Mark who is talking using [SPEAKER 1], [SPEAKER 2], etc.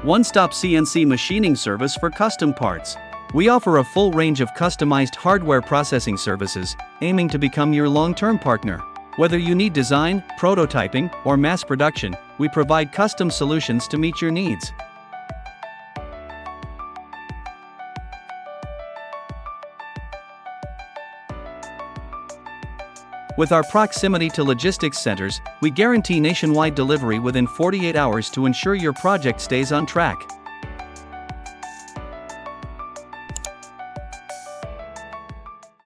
[SPEAKER 1] one-stop CNC machining service for custom parts. We offer a full range of customized hardware processing services, aiming to become your long-term partner. Whether you need design, prototyping, or mass production, we provide custom solutions to meet your needs. With our proximity to logistics centers, we guarantee nationwide delivery within 48 hours to ensure your project stays on track.